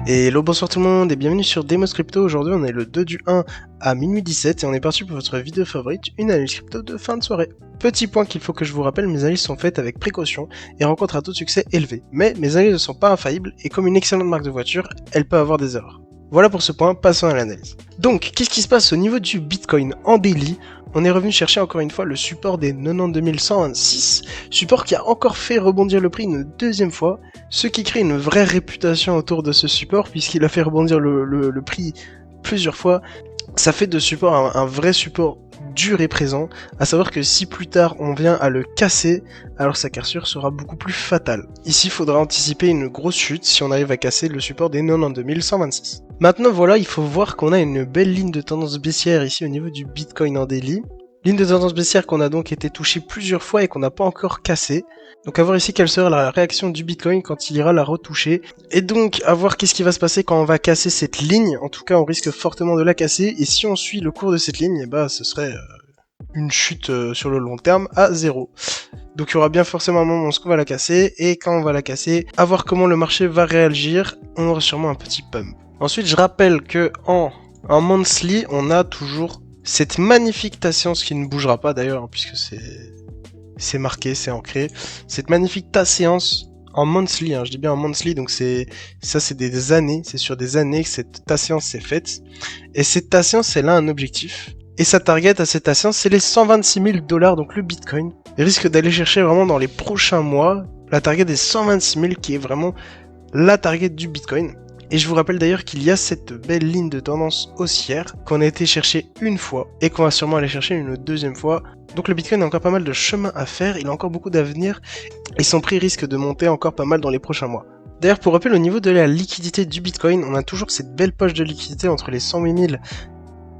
Et hello, bonsoir tout le monde et bienvenue sur Demos Crypto. Aujourd'hui on est le 2 du 1 à minuit 17 et on est parti pour votre vidéo favorite, une analyse crypto de fin de soirée. Petit point qu'il faut que je vous rappelle, mes analyses sont faites avec précaution et rencontrent un taux de succès élevé. Mais mes analyses ne sont pas infaillibles et comme une excellente marque de voiture, elle peut avoir des erreurs. Voilà pour ce point, passons à l'analyse. Donc, qu'est-ce qui se passe au niveau du Bitcoin en daily? On est revenu chercher encore une fois le support des 92 126, support qui a encore fait rebondir le prix une deuxième fois, ce qui crée une vraie réputation autour de ce support puisqu'il a fait rebondir le prix plusieurs fois. Ça fait de support un vrai support dur et présent, à savoir que si plus tard on vient à le casser, alors sa cassure sera beaucoup plus fatale. Ici, il faudra anticiper une grosse chute si on arrive à casser le support des 92 126. Maintenant voilà, il faut voir qu'on a une belle ligne de tendance baissière ici au niveau du Bitcoin en daily. Ligne de tendance baissière qu'on a donc été touchée plusieurs fois et qu'on n'a pas encore cassée. Donc à voir ici quelle sera la réaction du Bitcoin quand il ira la retoucher. Et donc à voir qu'est-ce qui va se passer quand on va casser cette ligne. En tout cas on risque fortement de la casser. Et si on suit le cours de cette ligne, eh ben, ce serait une chute sur le long terme à 0. Donc il y aura bien forcément un moment où on va la casser. Et quand on va la casser, à voir comment le marché va réagir, on aura sûrement un petit pump. Ensuite je rappelle que en monthly on a toujours cette magnifique séance qui ne bougera pas d'ailleurs, hein, puisque c'est marqué, c'est ancré. Cette magnifique séance en monthly, hein, je dis bien en monthly, donc c'est des années, c'est sur des années que cette séance s'est faite. Et cette séance, elle a un objectif. Et sa target à cette séance, c'est les 126 000 $, donc le Bitcoin. Il risque d'aller chercher vraiment dans les prochains mois la target des 126 000 qui est vraiment la target du Bitcoin. Et je vous rappelle d'ailleurs qu'il y a cette belle ligne de tendance haussière qu'on a été chercher une fois et qu'on va sûrement aller chercher une deuxième fois. Donc le Bitcoin a encore pas mal de chemin à faire, il a encore beaucoup d'avenir et son prix risque de monter encore pas mal dans les prochains mois. D'ailleurs pour rappel, au niveau de la liquidité du Bitcoin, on a toujours cette belle poche de liquidité entre les 108 000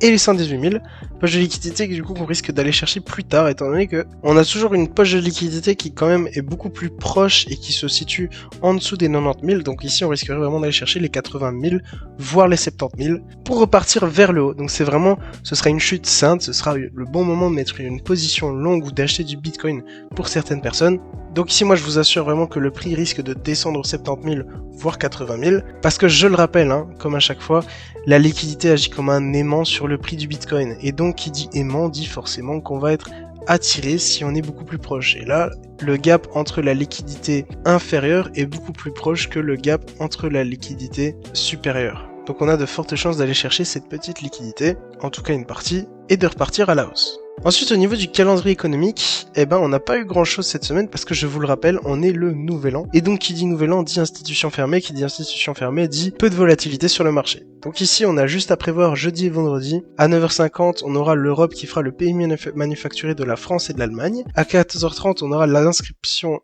et les 118 000, poche de liquidité du coup qu'on risque d'aller chercher plus tard, étant donné que on a toujours une poche de liquidité qui quand même est beaucoup plus proche et qui se situe en dessous des 90 000, donc ici on risquerait vraiment d'aller chercher les 80 000, voire les 70 000, pour repartir vers le haut. Donc c'est vraiment, ce sera une chute sainte, ce sera le bon moment de mettre une position longue ou d'acheter du Bitcoin pour certaines personnes. Donc ici moi je vous assure vraiment que le prix risque de descendre aux 70 000 voire 80 000 parce que je le rappelle, hein, comme à chaque fois, la liquidité agit comme un aimant sur le prix du Bitcoin et donc qui dit aimant dit forcément qu'on va être attiré si on est beaucoup plus proche. Et là le gap entre la liquidité inférieure est beaucoup plus proche que le gap entre la liquidité supérieure. Donc on a de fortes chances d'aller chercher cette petite liquidité, en tout cas une partie, et de repartir à la hausse. Ensuite, au niveau du calendrier économique, eh ben, on n'a pas eu grand chose cette semaine parce que je vous le rappelle, on est le nouvel an. Et donc, qui dit nouvel an dit institution fermée, qui dit institution fermée dit peu de volatilité sur le marché. Donc ici, on a juste à prévoir jeudi et vendredi. À 9h50, on aura l'Europe qui fera le PMI manufacturier de la France et de l'Allemagne. À 14h30, on aura l'inscription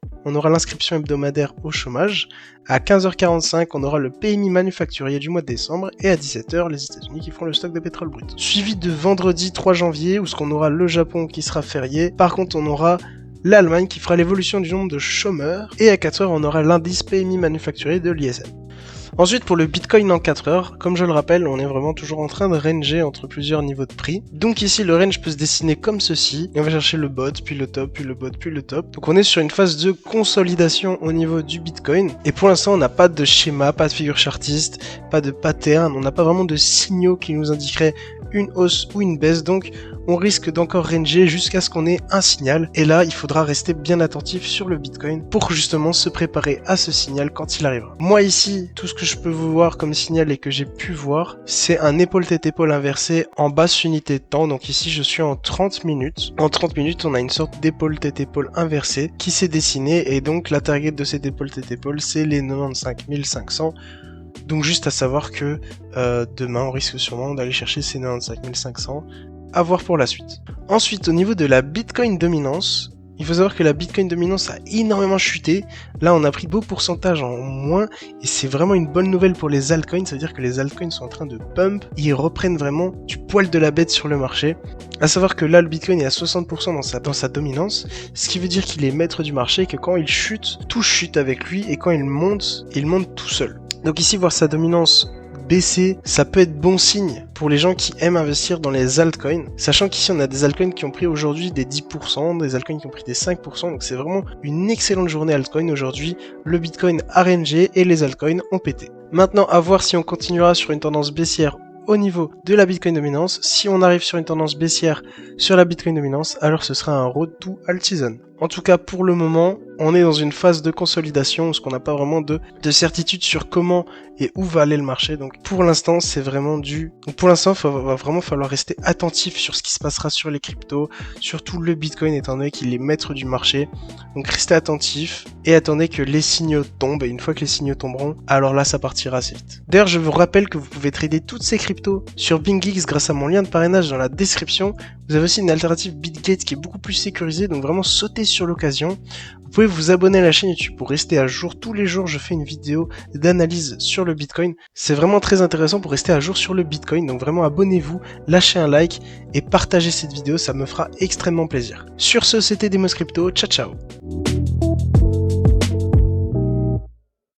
hebdomadaire au chômage. À 15h45, on aura le PMI manufacturier du mois de décembre. Et à 17h, les États-Unis qui feront le stock de pétrole brut. Suivi de vendredi 3 janvier, où ce qu'on aura le Japon qui sera férié. Par contre, on aura l'Allemagne qui fera l'évolution du nombre de chômeurs. Et à 4h, on aura l'indice PMI manufacturier de l'ISM. Ensuite, pour le Bitcoin en 4 heures, comme je le rappelle, on est vraiment toujours en train de ranger entre plusieurs niveaux de prix. Donc ici, le range peut se dessiner comme ceci. Et on va chercher le bot, puis le top, puis le bot, puis le top. Donc on est sur une phase de consolidation au niveau du Bitcoin. Et pour l'instant, on n'a pas de schéma, pas de figure chartiste, pas de pattern. On n'a pas vraiment de signaux qui nous indiqueraient une hausse ou une baisse. Donc on risque d'encore ranger jusqu'à ce qu'on ait un signal. Et là, il faudra rester bien attentif sur le Bitcoin pour justement se préparer à ce signal quand il arrivera. Moi ici, tout ce que je peux vous voir comme signal et que j'ai pu voir, c'est un épaule-tête-épaule inversé en basse unité de temps. Donc ici, je suis en 30 minutes. En 30 minutes, on a une sorte d'épaule-tête-épaule inversée qui s'est dessinée. Et donc, la target de cette épaule-tête-épaule, c'est les 95 500. Donc juste à savoir que demain, on risque sûrement d'aller chercher ces 95 500. À voir pour la suite. Ensuite, au niveau de la Bitcoin dominance, il faut savoir que la Bitcoin dominance a énormément chuté. Là, on a pris beau pourcentage en moins et c'est vraiment une bonne nouvelle pour les altcoins. Ça veut dire que les altcoins sont en train de pump. Ils reprennent vraiment du poil de la bête sur le marché. À savoir que là, le Bitcoin est à 60% dans sa dominance, ce qui veut dire qu'il est maître du marché et que quand il chute, tout chute avec lui et quand il monte tout seul. Donc ici, voir sa dominance baisser, ça peut être bon signe pour les gens qui aiment investir dans les altcoins, sachant qu'ici on a des altcoins qui ont pris aujourd'hui des 10%, des altcoins qui ont pris des 5%, donc c'est vraiment une excellente journée altcoin aujourd'hui. Le Bitcoin a rangé et les altcoins ont pété. Maintenant, à voir si on continuera sur une tendance baissière au niveau de la Bitcoin dominance. Si on arrive sur une tendance baissière sur la Bitcoin dominance, alors ce sera un road to alt season. En tout cas, pour le moment, on est dans une phase de consolidation où on n'a pas vraiment de certitude sur comment et où va aller le marché. Donc pour l'instant, c'est vraiment Pour l'instant, va vraiment falloir rester attentif sur ce qui se passera sur les cryptos, surtout le Bitcoin étant donné qu'il est maître du marché. Donc restez attentif et attendez que les signaux tombent. Et une fois que les signaux tomberont, alors là, ça partira assez vite. D'ailleurs, je vous rappelle que vous pouvez trader toutes ces cryptos sur BingX grâce à mon lien de parrainage dans la description. Vous avez aussi une alternative BitGate qui est beaucoup plus sécurisée, donc vraiment sautez sur l'occasion. Vous pouvez vous abonner à la chaîne YouTube pour rester à jour. Tous les jours, je fais une vidéo d'analyse sur le Bitcoin. C'est vraiment très intéressant pour rester à jour sur le Bitcoin, donc vraiment abonnez-vous, lâchez un like et partagez cette vidéo, ça me fera extrêmement plaisir. Sur ce, c'était Demos Crypto, ciao ciao.